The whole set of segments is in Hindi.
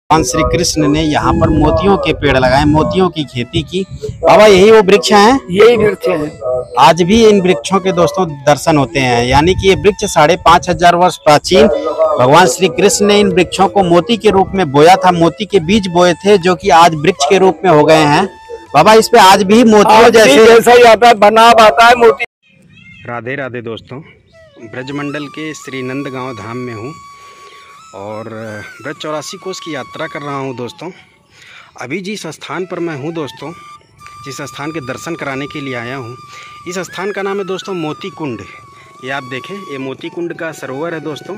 भगवान श्री कृष्ण ने यहाँ पर मोतियों के पेड़ लगाए, मोतियों की खेती की। बाबा यही वो वृक्ष हैं? यही वृक्ष है। आज भी इन वृक्षों के दोस्तों दर्शन होते हैं, यानी कि ये वृक्ष 5,500 वर्ष प्राचीन भगवान श्री कृष्ण ने इन वृक्षों को मोती के रूप में बोया था। मोती के बीज बोए थे जो कि आज वृक्ष के रूप में हो गए हैं। बाबा इस पे आज भी मोतियों जैसा ही आता है, बनाव आता है मोती। राधे राधे दोस्तों, ब्रजमंडल के श्री नंदगांव धाम में हूँ और ब्रज 84 कोस की यात्रा कर रहा हूँ दोस्तों। अभी जिस स्थान पर मैं हूँ दोस्तों, जिस स्थान के दर्शन कराने के लिए आया हूँ, इस स्थान का नाम है दोस्तों मोती कुंड। ये आप देखें, ये मोती कुंड का सरोवर है दोस्तों,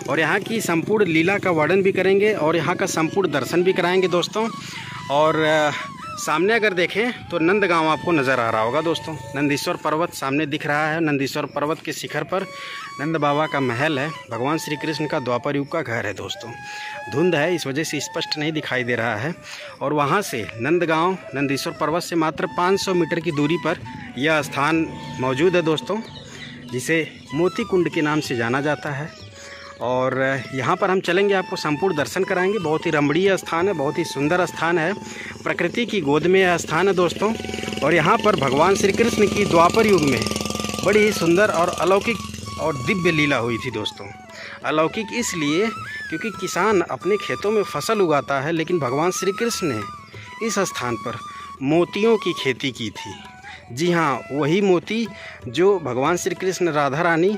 और यहाँ की संपूर्ण लीला का वर्णन भी करेंगे और यहाँ का संपूर्ण दर्शन भी कराएंगे दोस्तों। और सामने अगर देखें तो नंदगांव आपको नज़र आ रहा होगा दोस्तों। नंदीश्वर पर्वत सामने दिख रहा है। नंदीश्वर पर्वत के शिखर पर नंद बाबा का महल है। भगवान श्री कृष्ण का द्वापर युग का घर है दोस्तों। धुंध है, इस वजह से स्पष्ट नहीं दिखाई दे रहा है। और वहाँ से नंदगांव नंदीश्वर पर्वत से मात्र 500 मीटर की दूरी पर यह स्थान मौजूद है दोस्तों, जिसे मोती कुंड के नाम से जाना जाता है। और यहाँ पर हम चलेंगे, आपको संपूर्ण दर्शन कराएंगे। बहुत ही रमणीय स्थान है, बहुत ही सुंदर स्थान है, प्रकृति की गोद में यह स्थान है दोस्तों। और यहाँ पर भगवान श्री कृष्ण की द्वापर युग में बड़ी ही सुंदर और अलौकिक और दिव्य लीला हुई थी दोस्तों। अलौकिक इसलिए क्योंकि किसान अपने खेतों में फसल उगाता है, लेकिन भगवान श्री कृष्ण ने इस स्थान पर मोतियों की खेती की थी। जी हाँ, वही मोती जो भगवान श्री कृष्ण राधा रानी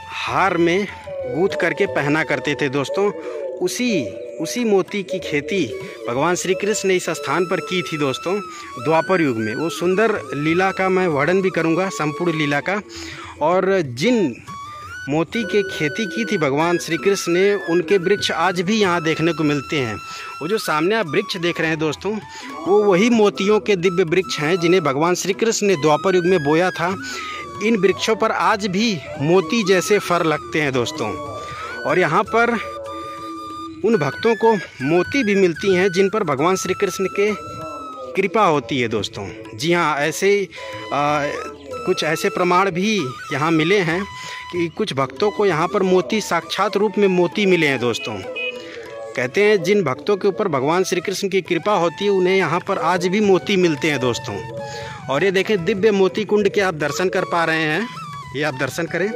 हार में गूंथ करके पहना करते थे दोस्तों। उसी मोती की खेती भगवान श्री कृष्ण ने इस स्थान पर की थी दोस्तों, द्वापर युग में। वो सुंदर लीला का मैं वर्णन भी करूंगा, संपूर्ण लीला का। और जिन मोती के खेती की थी भगवान श्री कृष्ण ने, उनके वृक्ष आज भी यहाँ देखने को मिलते हैं। वो जो सामने आप वृक्ष देख रहे हैं दोस्तों, वो वही मोतियों के दिव्य वृक्ष हैं जिन्हें भगवान श्री कृष्ण ने द्वापर युग में बोया था। इन वृक्षों पर आज भी मोती जैसे फर लगते हैं दोस्तों। और यहाँ पर उन भक्तों को मोती भी मिलती हैं जिन पर भगवान श्री कृष्ण के कृपा होती है दोस्तों। जी हाँ, ऐसे कुछ ऐसे प्रमाण भी यहाँ मिले हैं कि कुछ भक्तों को यहाँ पर मोती साक्षात रूप में मोती मिले हैं दोस्तों। कहते हैं जिन भक्तों के ऊपर भगवान श्री कृष्ण की कृपा होती है, उन्हें यहाँ पर आज भी मोती मिलते हैं दोस्तों। और ये देखें, दिव्य मोती कुंड के आप दर्शन कर पा रहे हैं, ये आप दर्शन करें।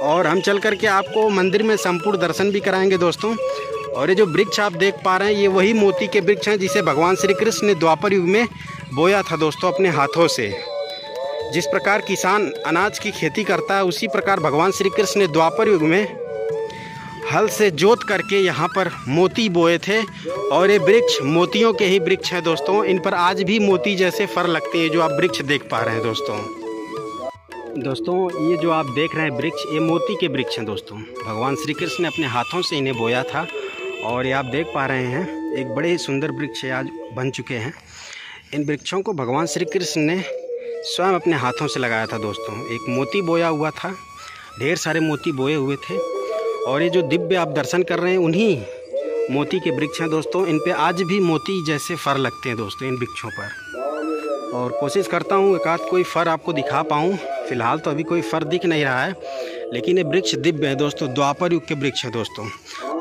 और हम चल कर के आपको मंदिर में संपूर्ण दर्शन भी कराएंगे दोस्तों। और ये जो वृक्ष आप देख पा रहे हैं, ये वही मोती के वृक्ष हैं जिसे भगवान श्री कृष्ण ने द्वापर युग में बोया था दोस्तों अपने हाथों से। जिस प्रकार किसान अनाज की खेती करता है, उसी प्रकार भगवान श्री कृष्ण ने द्वापर युग में हल से जोत करके यहाँ पर मोती बोए थे। और ये वृक्ष मोतियों के ही वृक्ष हैं दोस्तों। इन पर आज भी मोती जैसे फर लगते हैं, जो आप वृक्ष देख पा रहे हैं दोस्तों। ये जो आप देख रहे हैं वृक्ष, ये मोती के वृक्ष हैं दोस्तों। भगवान श्री कृष्ण ने अपने हाथों से इन्हें बोया था। और ये आप देख पा रहे हैं, एक बड़े ही सुंदर वृक्ष आज बन चुके हैं। इन वृक्षों को भगवान श्री कृष्ण ने स्वयं अपने हाथों से लगाया था दोस्तों। एक मोती बोया हुआ था, ढेर सारे मोती बोए हुए थे। और ये जो दिव्य आप दर्शन कर रहे हैं, उन्हीं मोती के वृक्ष हैं दोस्तों। इन पे आज भी मोती जैसे फर लगते हैं दोस्तों, इन वृक्षों पर। और कोशिश करता हूँ एक आध कोई फर आपको दिखा पाऊँ। फिलहाल तो अभी कोई फर दिख नहीं रहा है, लेकिन ये वृक्ष दिव्य है दोस्तों, द्वापर युग के वृक्ष हैं दोस्तों।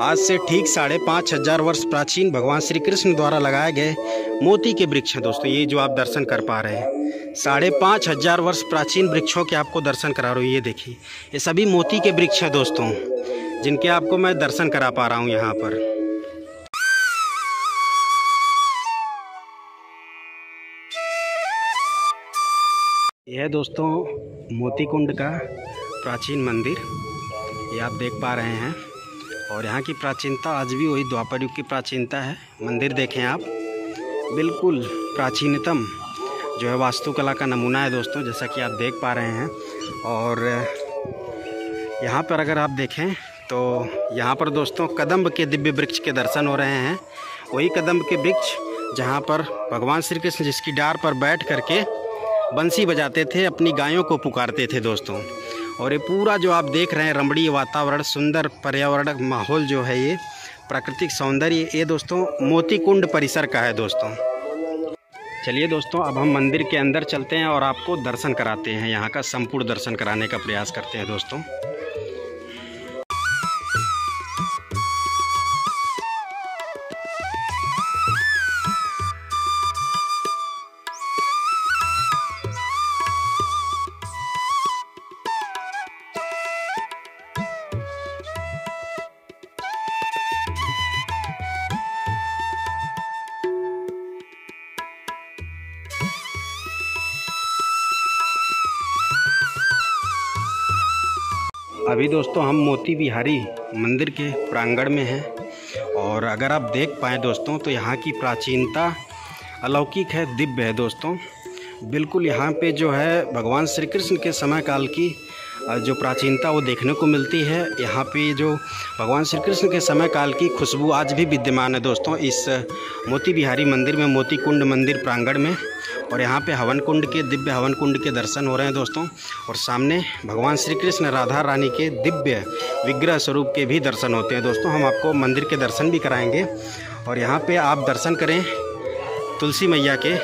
आज से ठीक 5,500 वर्ष प्राचीन भगवान श्री कृष्ण द्वारा लगाए गए मोती के वृक्ष हैं दोस्तों। ये जो आप दर्शन कर पा रहे हैं, 5,500 वर्ष प्राचीन वृक्षों के आपको दर्शन करा रहा हूँ। ये देखिए, ये सभी मोती के वृक्ष हैं दोस्तों, जिनके आपको मैं दर्शन करा पा रहा हूँ यहाँ पर। यह है दोस्तों मोती कुंड का प्राचीन मंदिर, ये आप देख पा रहे हैं। और यहाँ की प्राचीनता आज भी वही द्वापर युग की प्राचीनता है। मंदिर देखें आप, बिल्कुल प्राचीनतम जो है वास्तुकला का नमूना है दोस्तों, जैसा कि आप देख पा रहे हैं। और यहाँ पर अगर आप देखें तो यहाँ पर दोस्तों कदम्ब के दिव्य वृक्ष के दर्शन हो रहे हैं। वही कदम्ब के वृक्ष जहाँ पर भगवान श्री कृष्ण जिसकी डार पर बैठ करके बंसी बजाते थे, अपनी गायों को पुकारते थे दोस्तों। और ये पूरा जो आप देख रहे हैं रमणीय वातावरण, सुंदर पर्यावरण माहौल जो है, ये प्राकृतिक सौंदर्य, ये दोस्तों मोती कुंड परिसर का है दोस्तों। चलिए दोस्तों, अब हम मंदिर के अंदर चलते हैं और आपको दर्शन कराते हैं, यहाँ का संपूर्ण दर्शन कराने का प्रयास करते हैं दोस्तों। अभी दोस्तों हम मोती बिहारी मंदिर के प्रांगण में हैं और अगर आप देख पाएँ दोस्तों तो यहाँ की प्राचीनता अलौकिक है, दिव्य है दोस्तों। बिल्कुल यहाँ पे जो है भगवान श्री कृष्ण के समय काल की जो प्राचीनता वो देखने को मिलती है। यहाँ पे जो भगवान श्री कृष्ण के समय काल की खुशबू आज भी विद्यमान है दोस्तों इस मोती बिहारी मंदिर में, मोती कुंड मंदिर प्रांगण में। और यहाँ पे हवन कुंड के, दिव्य हवन कुंड के दर्शन हो रहे हैं दोस्तों। और सामने भगवान श्री कृष्ण राधा रानी के दिव्य विग्रह स्वरूप के भी दर्शन होते हैं दोस्तों। हम आपको मंदिर के दर्शन भी कराएंगे और यहाँ पे आप दर्शन करें तुलसी मैया के,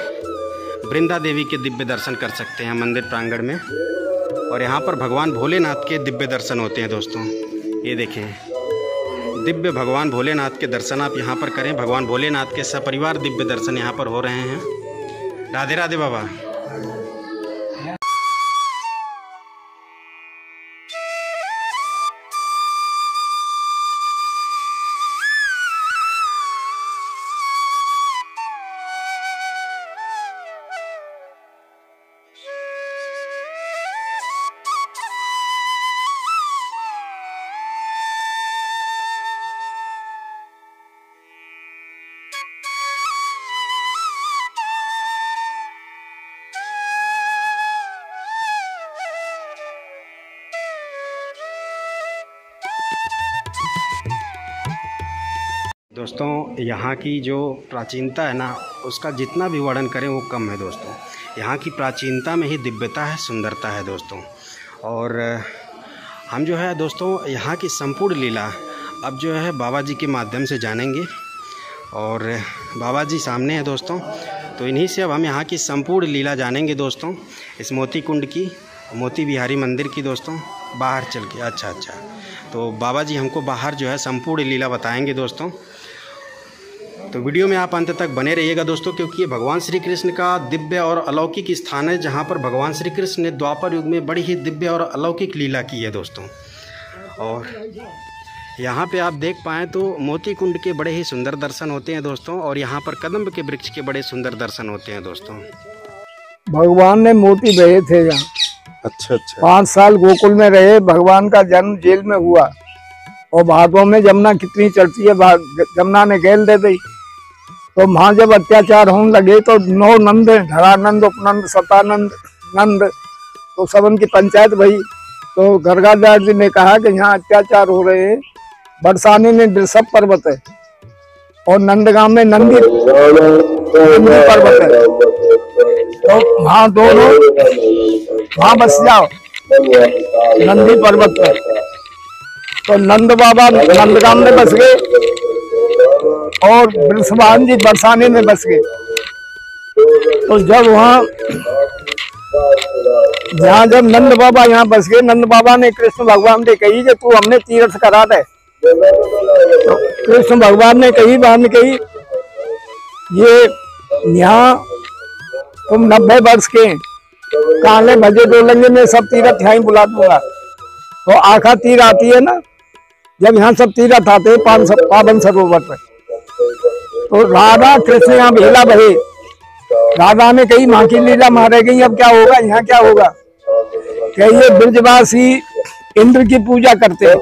वृंदा देवी के दिव्य दर्शन कर सकते हैं मंदिर प्रांगण में। और यहाँ पर भगवान भोलेनाथ के दिव्य दर्शन होते हैं दोस्तों। ये देखें, दिव्य भगवान भोलेनाथ के दर्शन आप यहाँ पर करें। भगवान भोलेनाथ के सपरिवार दिव्य दर्शन यहाँ पर हो रहे हैं। राधे राधे बाबा। दोस्तों यहाँ की जो प्राचीनता है ना, उसका जितना भी वर्णन करें वो कम है दोस्तों। यहाँ की प्राचीनता में ही दिव्यता है, सुंदरता है दोस्तों। और हम जो है दोस्तों यहाँ की संपूर्ण लीला अब जो है बाबा जी के माध्यम से जानेंगे। और बाबा जी सामने हैं दोस्तों, तो इन्हीं से अब हम यहाँ की संपूर्ण लीला जानेंगे दोस्तों, इस मोती कुंड की, मोती बिहारी मंदिर की दोस्तों। बाहर चल के अच्छा, तो बाबा जी हमको बाहर जो है संपूर्ण लीला बताएंगे दोस्तों। तो वीडियो में आप अंत तक बने रहिएगा दोस्तों, क्योंकि ये भगवान श्री कृष्ण का दिव्य और अलौकिक स्थान है, जहाँ पर भगवान श्री कृष्ण ने द्वापर युग में बड़ी ही दिव्य और अलौकिक लीला की है दोस्तों। और यहाँ पे आप देख पाएँ तो मोती कुंड के बड़े ही सुंदर दर्शन होते हैं दोस्तों। और यहाँ पर कदम्ब के वृक्ष के बड़े सुंदर दर्शन होते हैं दोस्तों। भगवान ने मोती बहे थे यहाँ। अच्छा। 5 साल गोकुल में रहे। भगवान का जन्म जेल में हुआ और भागों में जमुना कितनी चलती है, जमुना ने गेल दे दी। तो वहाँ जब अत्याचार होने लगे तो 9 नंद, धरानंद, उपनंद, सतानंद, नंद, तो सब उनकी पंचायत भई। तो गर्गादास जी ने कहा कि यहाँ अत्याचार हो रहे हैं। बरसाने में वृषभ पर्वत है और नंदगांव में नंदी पर्वत है। तो वहाँ दोनों, वहाँ बस जाओ नंदी पर्वत पर। तो नंद बाबा नंदगांव में बस गए और वृषभान जी बरसाने में बस गए। तो जब वहाँ जब नंद बाबा यहाँ बस गए, नंद बाबा ने कृष्ण भगवान से कही कि तू हमने तीर्थ करा दे। तो कृष्ण भगवान ने कही, बहन कही, ये यहाँ तुम 90 वर्ष के काले भजे डोलेंगे, मैं सब तीर्थ यहाँ बुला दूंगा। तो आखा तीर आती है ना, जब यहाँ सब तीर्थ आते हैं पावन सरोवर पर। तो राधा कृष्ण यहाँ भेला बहे। राधा ने कही माँ की लीला मारे गई, अब क्या होगा, यहाँ क्या होगा। कहिए ब्रजवासी इंद्र की पूजा करते हैं,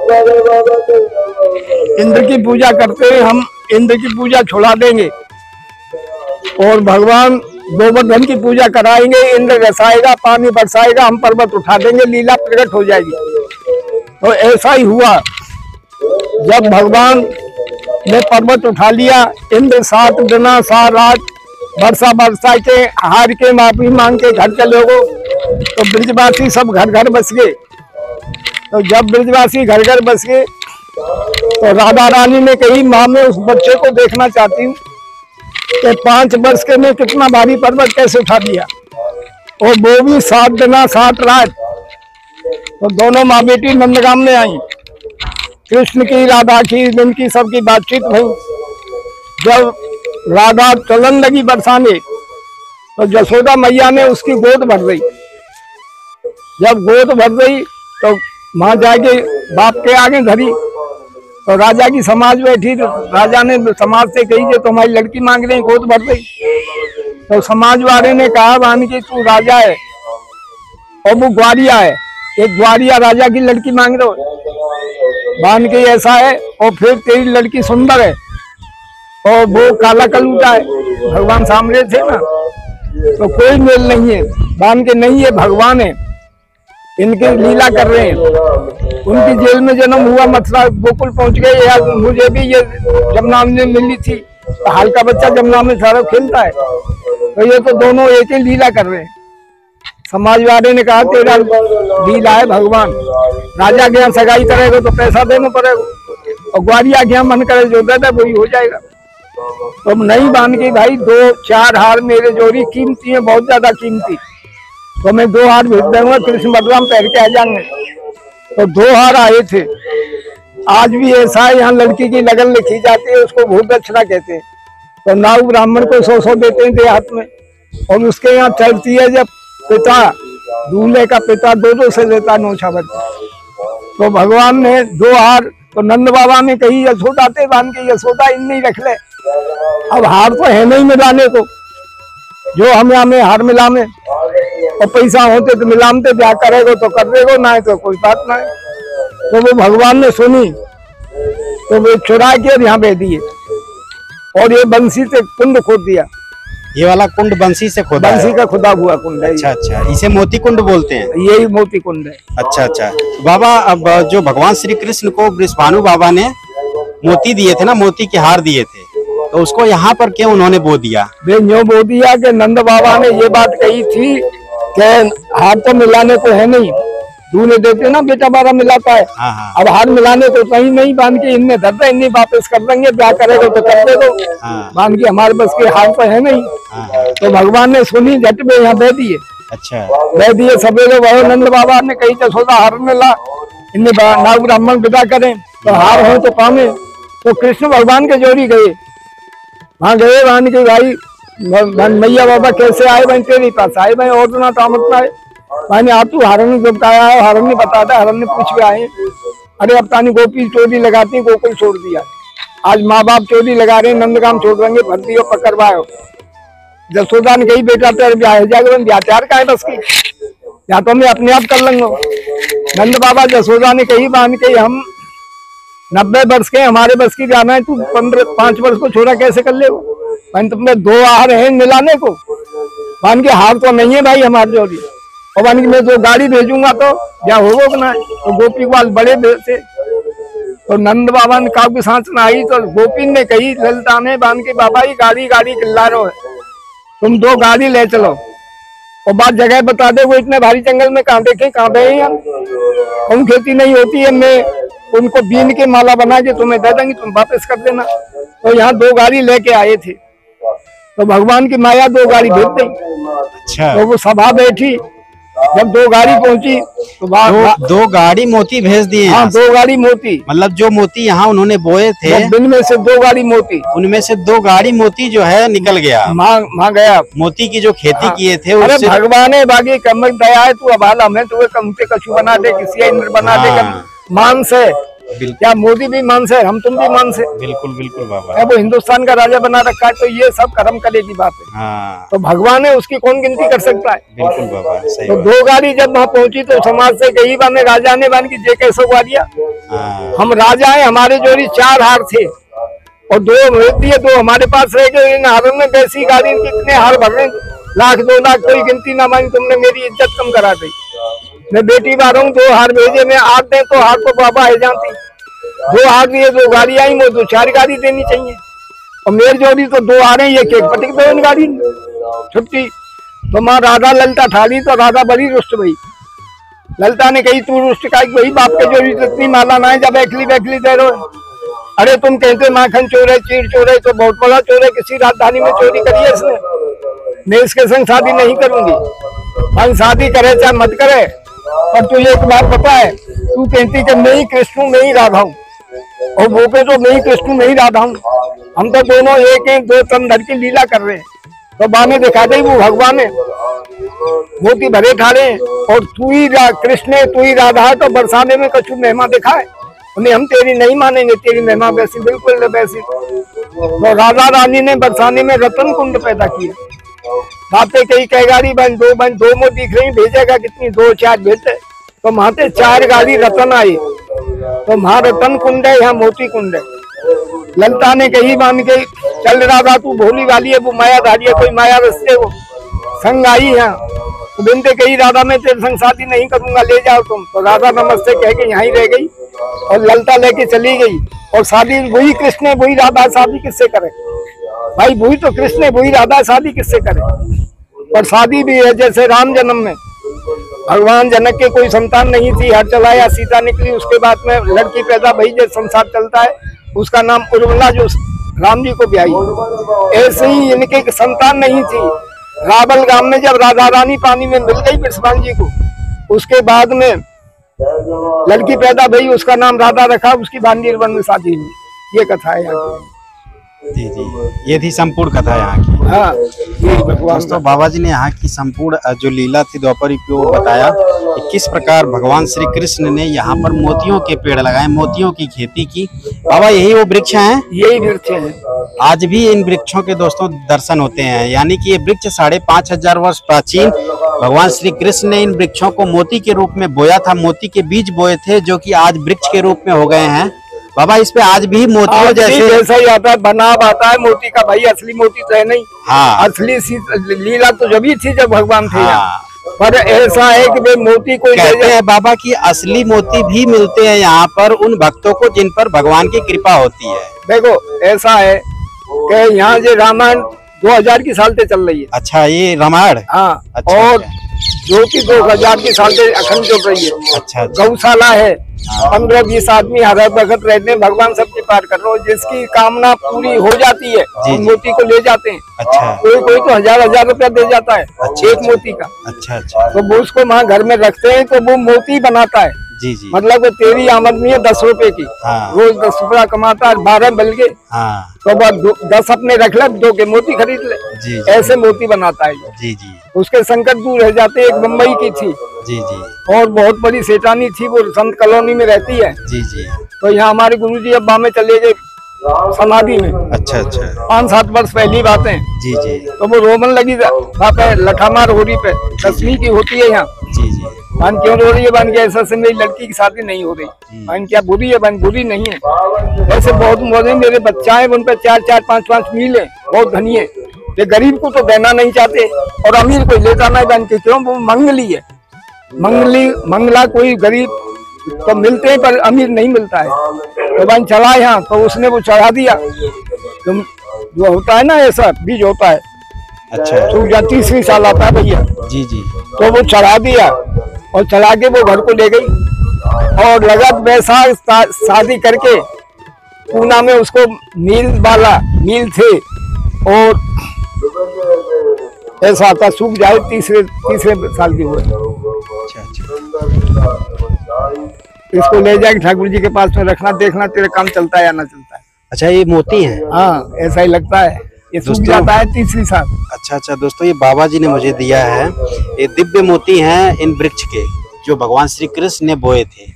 इंद्र की पूजा करते हैं, हम इंद्र की पूजा छुड़ा देंगे और भगवान गोवर्धन की पूजा कराएंगे। इंद्र रसाएगा, पानी बरसाएगा, हम पर्वत उठा देंगे, लीला प्रकट हो जाएगी। तो ऐसा ही हुआ। जब भगवान ने पर्वत उठा लिया, इंद्र 7 दिन 7 रात बरसा के हार के माफी मांग के घर चले गो। तो ब्रजवासी सब घर घर बस गए। तो जब ब्रजवासी घर घर बस गए तो राधा रानी ने कही, माँ मैं उस बच्चे को देखना चाहती हूँ कि 5 वर्ष के में कितना भारी पर्वत कैसे उठा दिया, और वो भी 7 दिन 7 रात। तो दोनों माँ बेटी नंदगांव में आई। कृष्ण की, राधा की, इनकी सबकी बातचीत भई। जब राधा चलन लगी बरसाने तो यशोदा मैया ने उसकी गोद भर दी। जब गोद भर गई तो माँ जाके बाप के आगे धरी। तो राजा की समाज बैठी, तो राजा ने समाज से कही कि तुम्हारी लड़की मांग रहे हैं, गोद भर गई। तो समाज वाले ने कहा, वान की तू राजा है और वो ग्वालिया है, एक ग्वालिया राजा की लड़की मांग रहे हो, बांध के ऐसा है, और फिर तेरी लड़की सुंदर है और वो काला कलूटा है, भगवान सामने थे ना, तो कोई मेल नहीं है, बांध के नहीं है, भगवान है, इनके लीला कर रहे हैं। उनकी जेल में जन्म हुआ, मथुरा गोकुल पहुंच गए, या मुझे भी ये जमुना में मिली थी, तो हाल का बच्चा जमुना में सारा खेलता है, तो ये तो दोनों एक ही लीला कर रहे हैं। समाजवादी ने कहा तेरा लीला है भगवान, राजा के यहाँ सगाई करेगा तो पैसा देना पड़ेगा, और ग्वालिया के यहाँ मन करे जो दे दे वही हो जाएगा। तो नहीं बांध के भाई 2-4 हार मेरे जोड़ी कीमती है, बहुत ज्यादा कीमती, तो मैं 2 हार भेज दूंगा, कृष्ण बलराम पहन के आ जाएंगे। तो 2 हार आए थे। आज भी ऐसा है, यहाँ लड़की की लगन लिखी जाती है, उसको भूत दक्षिणा कहते हैं, तो नाऊ ब्राह्मण को 100 देते हैं देहात में, और उसके यहाँ चलती है जब पिता, दूल्हे का पिता 2 से लेता 9 छावर, तो भगवान ने 2 हार, तो नंद बाबा ने कही यशोदा थे बांध के, यशोदा इन नहीं रख ले, अब हार तो है नहीं मिलाने को, जो हम यहाँ में हार मिलामे, और पैसा होते तो मिलामते, ब्याह करेगो तो कर देगो, ना है तो कोई बात ना है। तो वो भगवान ने सुनी, तो वो चुरा के यहाँ भेज दिए, और ये बंसी से कुंड खोद दिया। ये वाला कुंड बंसी से खोदा बंसी का खुदा हुआ कुंड है। अच्छा अच्छा, इसे मोती कुंड बोलते हैं। यही मोती कुंड है। अच्छा अच्छा बाबा, अब जो भगवान श्री कृष्ण को वृषभानु बाबा ने मोती दिए थे ना, मोती के हार दिए थे, तो उसको यहाँ पर क्यों उन्होंने बो दिया? वे यूँ बो दिया कि नंद बाबा ने ये बात कही थी कि हार तो मिलाने को है नहीं, दूल्हे देते ना बेटा बारा मिलाता है, अब हार मिलाने को कहीं नहीं, बांध के इनने धरता, इन्हीं वापस कर देंगे, ब्याह करेगा तो कर दे दो, बांध के हमारे बस के हार तो है नहीं। तो भगवान ने सुनी, झट में यहाँ दे दिए। अच्छा, दे दिए सवेरे, वह नंद बाबा ने कही यशोदा हार मिला, इन्हें नाग ब्राह्मण विदा करें तो हार हो तो पावे, तो कृष्ण भगवान के जोड़ी गए, वहाँ गए, बांध के भाई मैया बाबा कैसे आए भाई, तेरे पास आए भाई, और ना तामत है मैंने, आप तू हरण जब कहा है, हरण नहीं बताता, हरण ने पूछ के आए, अरे अब तानी गोपी चोरी लगाती, गोकुल छोड़ दिया, आज माँ बाप चोरी लगा रहे, नंदगाम छोड़ देंगे, भर्ती हो पकड़वाओ। यशोदा ने कही बेटा तेरे ब्याह जाएगा, ब्याह तैयार का है बस की, या तो मैं अपने आप कर लूंगा। नंद बाबा यशोदा ने कही बांध के, हम 90 वर्ष के, हमारे बस की जाना है, तू 5 वर्ष को छोड़ा कैसे कर ले, तुमने 2 हार है मिलाने को, बांध के हार तो नहीं है भाई हमारे जोड़ी, और बांध के मैं 2 गाड़ी भेजूंगा तो क्या होगा कि ना। तो गोपी के पास बड़े थे, तो नंद बाबा ने काव की सांस ना आई, तो गोपी ने कही ललिता ने बांध के, बाबा ये गाड़ी गाड़ी चिल्ला रहे है, तुम 2 गाड़ी ले चलो, और बात जगह बता दे, वो इतने भारी जंगल में कहाँ देखे, कहाँ गए हम, कौन खेती नहीं होती है, मैं उनको बीन के माला बना के तुम्हें दे देंगे, तुम वापस कर देना। तो यहाँ 2 गाड़ी लेके आए थे, तो भगवान की माया 2 गाड़ी भेज दी। अच्छा, तो वो सभा बैठी, जब 2 गाड़ी पहुंची तो 2 गाड़ी मोती भेज दिए। हाँ, 2 गाड़ी मोती, मतलब जो मोती यहाँ उन्होंने बोए थे, उनमें से 2 गाड़ी मोती, उनमें से 2 गाड़ी मोती जो है निकल गया, माँ गया, मोती की जो खेती किए थे। अरे भगवान है बागी कमक दया है, तू अबाला में तुम्हें कमते कछु बना दे, किसी इंद्र बना दे, मान से क्या मोदी भी मान से, हम तुम भी मान से। बिल्कुल बिल्कुल बाबा, वो हिंदुस्तान का राजा बना रखा है, तो ये सब कर्म करे की बात है। हाँ, तो भगवान है, उसकी कौन गिनती कर सकता है। बिल्कुल बाबा, सही तो 2 गाड़ी जब वहाँ पहुंची, तो समाज से कही बाने राजा ने बान की जे कैसे ग्वालिया, हम राजा है, हमारे जोड़ी 4 हार थे, और 2 भेज दिए, 2 हमारे पास रह गए, इन हारों में वैसी गाड़ी कितने हार भर रहे, 1,00,000 2 लाख, कोई गिनती ना मानी, तुमने मेरी इज्जत कम करा दी। मैं बेटी बार 2 हार भेजे, मैं 8 दे तो हार तो बाबा है जानती, 2 हार दिए, 2 गाड़ी आई, मुझे 2-4 गाड़ी देनी चाहिए, और मेरी जोड़ी तो 2 आ रहे हैं, ये केक पटिक दो इन गाड़ी छुट्टी। तो माँ राधा ललिता ठाली, तो राधा बड़ी रुष्ट भई, ललिता ने कही तू रुष्ट का वही बाप के जोड़ी तो इतनी माला ना है, जब एकली बैकली दे रहे, अरे तुम कहते माखन चोर है, चीड़ चोर है, तो बहुत बड़ा चोर है, किसी राजधानी में चोरी करी है इसने, मैं इसके संग शादी नहीं करूंगी, हम शादी करे चाहे मत करे, पर तू एक बात पता है, तू कहती कि मैं ही कृष्ण हूँ, मैं ही राधा हूँ, और वो पे तो मैं ही कृष्ण मैं ही राधा हूँ, हम तो दोनों एक हैं, 2 तन धर की लीला कर रहे हैं। तो बाने दिखा दे वो भगवान है, मोती भरे ठाड़े, और तू ही कृष्ण है, तू ही राधा है, तो बरसाने में कछु महिमा दिखा है, उन्हें हम तेरी नहीं मानेंगे, तेरी महिमा वैसी बिल्कुल वैसी। तो राधा रानी ने बरसाने में रतन कुंड पैदा किया, बातें कई कह गाड़ी बन 2 मोती दिख रही, भेजेगा कितनी, 2-4 भेजते, तो वहां से 4 गाड़ी रतन आई, तो वहां रतन कुंड है, यहाँ मोती कुंड है। ललिता ने कही मान के चल राधा तू भोली वाली है, वो मायाधारी है, कोई माया रस्ते वो संग आई यहाँ। तो बिनते कही राधा मैं तेरे संग शादी नहीं करूंगा, ले जाओ तुम। तो राधा नमस्ते कह के यहाँ ही रह गई और ललिता लेके चली गई। और शादी वही कृष्ण है वही राधा, शादी किससे करे भाई? वही तो कृष्ण है वही राधा, शादी किससे करे? और शादी भी है जैसे राम जन्म में भगवान जनक के कोई संतान नहीं थी, हर चलाया सीता निकली, उसके बाद में लड़की पैदा भई, जो संसार चलता है उसका नाम उर्मिला, जो राम जी को ब्याही। ऐसे ही इनके संतान नहीं थी। रावल गांव में जब राधा रानी पानी में मिल गई वृषभान जी को, उसके बाद में लड़की पैदा भई, उसका नाम राधा रखा, उसकी भांडीर वन में शादी हुई। ये कथा है यहाँ की। जी जी, ये थी संपूर्ण कथा यहाँ की। हाँ, ये भगवान दोस्तों बाबा जी ने यहाँ की संपूर्ण जो लीला थी द्वापर युग की वो बताया कि किस प्रकार भगवान श्री कृष्ण ने यहाँ पर मोतियों के पेड़ लगाए, मोतियों की खेती की। बाबा यही वो वृक्ष हैं? यही वृक्ष है। आज भी इन वृक्षों के दोस्तों दर्शन होते हैं, यानी कि ये वृक्ष 5,500 वर्ष प्राचीन भगवान श्री कृष्ण ने इन वृक्षों को मोती के रूप में बोया था, मोती के बीज बोए थे, जो कि आज वृक्ष के रूप में हो गए हैं। बाबा इस पे आज भी मोतियों जैसा ही आता है, बनाव आता है मोती का। भाई असली मोती तो है नहीं। हाँ, असली लीला तो जब ही थी जब भगवान थे। हाँ, पर ऐसा है कि वे मोती को कहते हैं बाबा की असली मोती भी मिलते हैं यहाँ पर उन भक्तों को जिन पर भगवान की कृपा होती है। देखो ऐसा है कि यहाँ जो रामायण 2000 की साल से चल रही है। अच्छा, ये रामायण? हाँ। अच्छा, और ज्योति 2000 की साल से अखंड चल रही है। अच्छा, गौशाला है, 15-20 आदमी हर वक्त रहते हैं, भगवान सबकी पार कर रहे हो। जिसकी कामना पूरी हो जाती है मोती को ले जाते हैं। अच्छा, कोई तो 1000 रुपया दे जाता है। अच्छा, एक मोती का। अच्छा अच्छा, तो वो उसको वहाँ घर में रखते हैं, तो वो मोती बनाता है। जी जी, मतलब तेरी आमदनी है 10 रुपए की। हाँ, रोज 10 रुपया कमाता है, 12 बल के। हाँ, तो बस 10 अपने रख ले, 2 के मोती खरीद ले। जी, ऐसे मोती बनाता है। जी जी, उसके संकट दूर रह जाते। एक मुंबई की थी, जी जी, और बहुत बड़ी सेठानी थी, वो संत कॉलोनी में रहती है। जी जी, तो यहाँ हमारे गुरुजी अब्बा में चले गए समाधि में। अच्छा अच्छा, 5-7 वर्ष पहली बात है। जी जी, तो वो रोमन लगी वहाँ पे लठामार हो रही पे 10वीं की होती है यहाँ। जी जी, बहन क्यों रो रही है? बहन के ऐसा से मेरी लड़की की शादी नहीं हो रही। बहन क्या बुरी है? बहन बुरी नहीं है। ऐसे बहुत मौजे मेरे बच्चा है, उन पे 4-4, 5-5 मील है, बहुत धनी है। ये गरीब को तो देना नहीं चाहते और अमीर को ले जाना है। बहन के क्यों? वो मंगली है, मंगला कोई गरीब तो मिलते हैं पर अमीर नहीं मिलता है। तो बहन चला यहाँ, तो उसने वो चढ़ा दिया। तुम जो होता है ना ऐसा बीज होता है, अच्छा, सूख जा 30वीं साल आता है भैया। जी जी, तो वो चढ़ा दिया और चढ़ा के वो घर को ले गई और लगा वैसा शादी करके पूना में उसको मील थे। और ऐसा आता सूख जाए तीसरे साल की हुए। अच्छा अच्छा, इसको ले जाके ठाकुर जी के पास में रखना, देखना तेरा काम चलता है या ना चलता है। अच्छा, ये मोती है? हाँ, ऐसा ही लगता है। ये सूख जाता है तीसरी साल। अच्छा अच्छा दोस्तों, ये बाबा जी ने मुझे दिया है, ये दिव्य मोती हैं इन वृक्ष के, जो भगवान श्री कृष्ण ने बोए थे।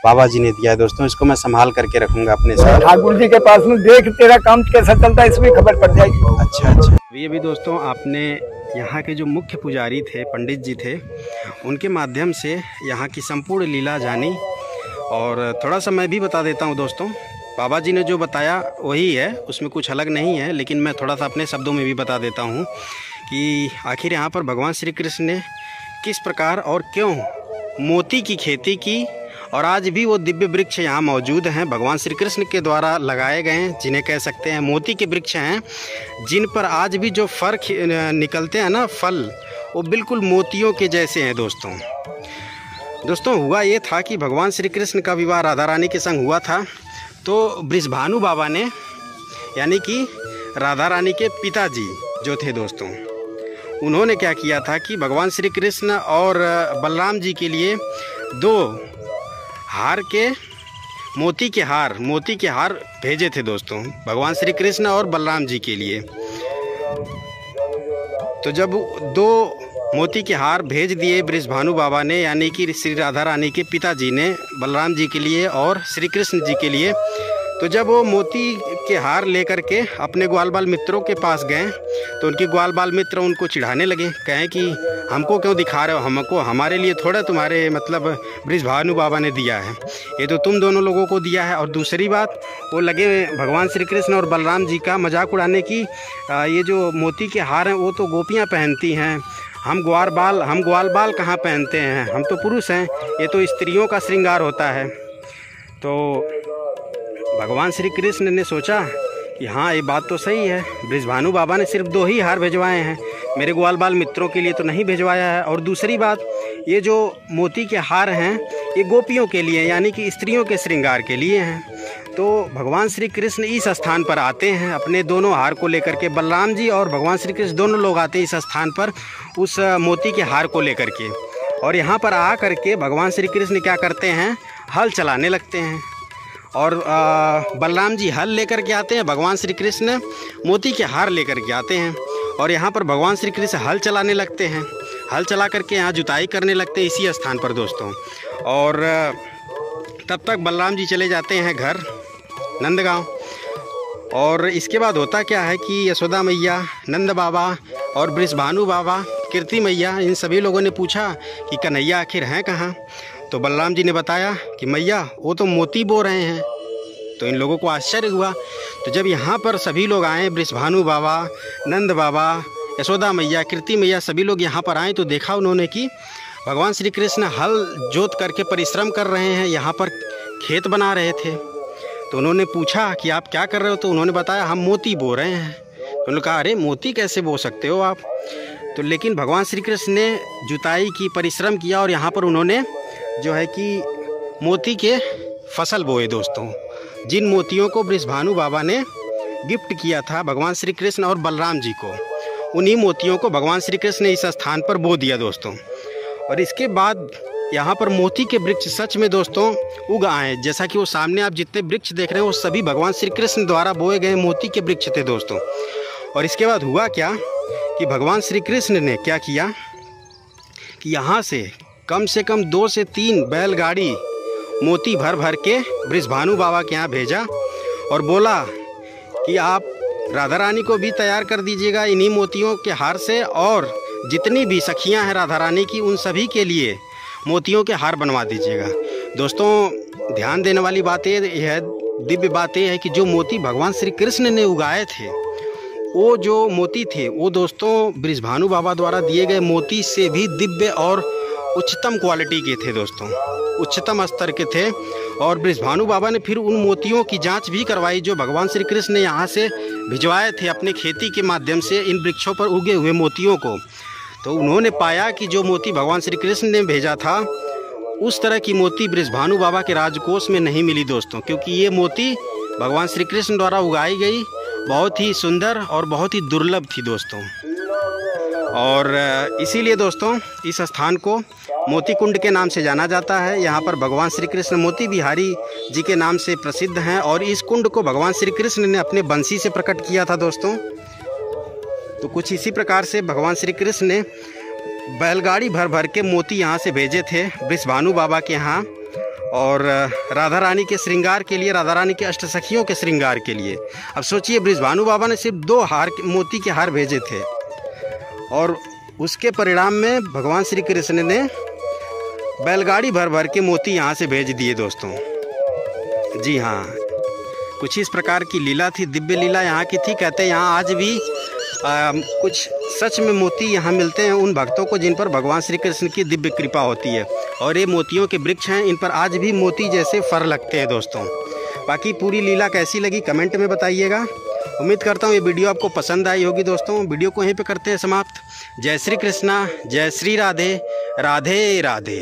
बाबा जी ने दिया है दोस्तों, इसको मैं संभाल करके रखूंगा अपने साथ। ठाकुर जी के पास में देख तेरा काम कैसा चलता है, इसमें खबर पड़ जाएगी। अच्छा अच्छा, ये भी दोस्तों आपने यहाँ के जो मुख्य पुजारी थे, पंडित जी थे, उनके माध्यम से यहाँ की संपूर्ण लीला जानी। और थोड़ा सा मैं भी बता देता हूँ दोस्तों, बाबा जी ने जो बताया वही है, उसमें कुछ अलग नहीं है, लेकिन मैं थोड़ा सा अपने शब्दों में भी बता देता हूँ कि आखिर यहाँ पर भगवान श्री कृष्ण ने किस प्रकार और क्यों मोती की खेती की। और आज भी वो दिव्य वृक्ष यहाँ मौजूद हैं, भगवान श्री कृष्ण के द्वारा लगाए गए हैं, जिन्हें कह सकते हैं मोती के वृक्ष हैं, जिन पर आज भी जो फल निकलते हैं ना, फल, वो बिल्कुल मोतियों के जैसे हैं दोस्तों। हुआ ये था कि भगवान श्री कृष्ण का विवाह राधा रानी के संग हुआ था। तो वृषभानु बाबा ने, यानी कि राधा रानी के पिताजी जो थे दोस्तों, उन्होंने क्या किया था कि भगवान श्री कृष्ण और बलराम जी के लिए 2 हार के मोती के हार भेजे थे दोस्तों, भगवान श्री कृष्ण और बलराम जी के लिए। तो जब 2 मोती के हार भेज दिए वृषभानु बाबा ने, यानी कि श्री राधा रानी के पिताजी ने, बलराम जी के लिए और श्री कृष्ण जी के लिए, तो जब वो मोती के हार लेकर के अपने ग्वाल बाल मित्रों के पास गए तो उनके ग्वाल बाल मित्र उनको चिढ़ाने लगे, कहें कि हमको क्यों दिखा रहे हो, हमको हमारे लिए थोड़ा तुम्हारे मतलब बृषभानु बाबा ने दिया है, ये तो तुम दोनों लोगों को दिया है। और दूसरी बात वो लगे भगवान श्री कृष्ण और बलराम जी का मजाक उड़ाने की, ये जो मोती के हार हैं वो तो गोपियाँ पहनती हैं, हम ग्वाल बाल कहाँ पहनते हैं, हम तो पुरुष हैं, ये तो स्त्रियों का श्रृंगार होता है। तो भगवान श्री कृष्ण ने सोचा कि हाँ ये बात तो सही है, बृषभानु बाबा ने सिर्फ 2 ही हार भिजवाए हैं, मेरे ग्वाल बाल मित्रों के लिए तो नहीं भिजवाया है। और दूसरी बात ये जो मोती के हार हैं ये गोपियों के लिए यानी कि स्त्रियों के श्रृंगार के लिए हैं। तो भगवान श्री कृष्ण इस स्थान पर आते हैं अपने दोनों हार को लेकर के, बलराम जी और भगवान श्री कृष्ण दोनों लोग आते हैं इस स्थान पर उस मोती के हार को लेकर के। और यहाँ पर आ कर के भगवान श्री कृष्ण क्या करते हैं, हल चलाने लगते हैं। और बलराम जी हल लेकर के आते हैं, भगवान श्री कृष्ण मोती के हार लेकर के आते हैं। और यहाँ पर भगवान श्री कृष्ण हल चलाने लगते हैं, हल चला करके यहाँ जुताई करने लगते हैं इसी स्थान पर दोस्तों। और तब तक बलराम जी चले जाते हैं घर नंदगांव। और इसके बाद होता क्या है कि यशोदा मैया, नंद बाबा और बृषभानु बाबा, कीर्ति मैया, इन सभी लोगों ने पूछा कि कन्हैया आखिर हैं कहाँ। तो बलराम जी ने बताया कि मैया वो तो मोती बो रहे हैं। तो इन लोगों को आश्चर्य हुआ। तो जब यहाँ पर सभी लोग आए, बृषभानु बाबा, नंद बाबा, यशोदा मैया, कीर्ति मैया, सभी लोग यहाँ पर आए तो देखा उन्होंने कि भगवान श्री कृष्ण हल जोत करके परिश्रम कर रहे हैं, यहाँ पर खेत बना रहे थे। तो उन्होंने पूछा कि आप क्या कर रहे हो, तो उन्होंने बताया हम मोती बो रहे हैं। तो उन्होंने कहा अरे मोती कैसे बो सकते हो आप। तो लेकिन भगवान श्री कृष्ण ने जुताई की, परिश्रम किया और यहाँ पर उन्होंने जो है कि मोती के फसल बोए दोस्तों। जिन मोतियों को बृषभानु बाबा ने गिफ्ट किया था भगवान श्री कृष्ण और बलराम जी को, उन्हीं मोतियों को भगवान श्री कृष्ण ने इस स्थान पर बो दिया दोस्तों। और इसके बाद यहाँ पर मोती के वृक्ष सच में दोस्तों उग आए। जैसा कि वो सामने आप जितने वृक्ष देख रहे हैं वो सभी भगवान श्री कृष्ण द्वारा बोए गए मोती के वृक्ष थे दोस्तों। और इसके बाद हुआ क्या कि भगवान श्री कृष्ण ने क्या किया कि यहाँ से कम 2 से 3 बैलगाड़ी मोती भर भर के बृषभानु बाबा के यहाँ भेजा और बोला कि आप राधा रानी को भी तैयार कर दीजिएगा इन्हीं मोतियों के हार से, और जितनी भी सखियाँ हैं राधा रानी की उन सभी के लिए मोतियों के हार बनवा दीजिएगा। दोस्तों ध्यान देने वाली बात ये है, दिव्य बात ये है कि जो मोती भगवान श्री कृष्ण ने उगाए थे, वो जो मोती थे वो दोस्तों बृषभानु बाबा द्वारा दिए गए मोती से भी दिव्य और उच्चतम क्वालिटी के थे दोस्तों, उच्चतम स्तर के थे। और बृषभानु बाबा ने फिर उन मोतियों की जांच भी करवाई जो भगवान श्री कृष्ण ने यहाँ से भिजवाए थे अपने खेती के माध्यम से इन वृक्षों पर उगे हुए मोतियों को। तो उन्होंने पाया कि जो मोती भगवान श्री कृष्ण ने भेजा था उस तरह की मोती बृषभानु बाबा के राजकोष में नहीं मिली दोस्तों, क्योंकि ये मोती भगवान श्री कृष्ण द्वारा उगाई गई बहुत ही सुंदर और बहुत ही दुर्लभ थी दोस्तों। और इसीलिए दोस्तों इस स्थान को मोती कुंड के नाम से जाना जाता है। यहाँ पर भगवान श्री कृष्ण मोती बिहारी जी के नाम से प्रसिद्ध हैं और इस कुंड को भगवान श्री कृष्ण ने अपने बंसी से प्रकट किया था दोस्तों। तो कुछ इसी प्रकार से भगवान श्री कृष्ण ने बैलगाड़ी भर भर के मोती यहाँ से भेजे थे बृषभानु बाबा के यहाँ, और राधा रानी के श्रृंगार के लिए, राधा रानी के अष्टसखियों के श्रृंगार के लिए। अब सोचिए बृषभानु बाबा ने सिर्फ 2 मोती के हार भेजे थे और उसके परिणाम में भगवान श्री कृष्ण ने बैलगाड़ी भर भर के मोती यहाँ से भेज दिए दोस्तों। जी हाँ, कुछ इस प्रकार की लीला थी, दिव्य लीला यहाँ की थी। कहते हैं यहाँ आज भी कुछ सच में मोती यहाँ मिलते हैं उन भक्तों को जिन पर भगवान श्री कृष्ण की दिव्य कृपा होती है। और ये मोतियों के वृक्ष हैं, इन पर आज भी मोती जैसे फर लगते हैं दोस्तों। बाकी पूरी लीला कैसी लगी कमेंट में बताइएगा। उम्मीद करता हूँ ये वीडियो आपको पसंद आई होगी दोस्तों। वीडियो को यहीं पे करते हैं समाप्त। जय श्री कृष्णा, जय श्री राधे, राधे राधे।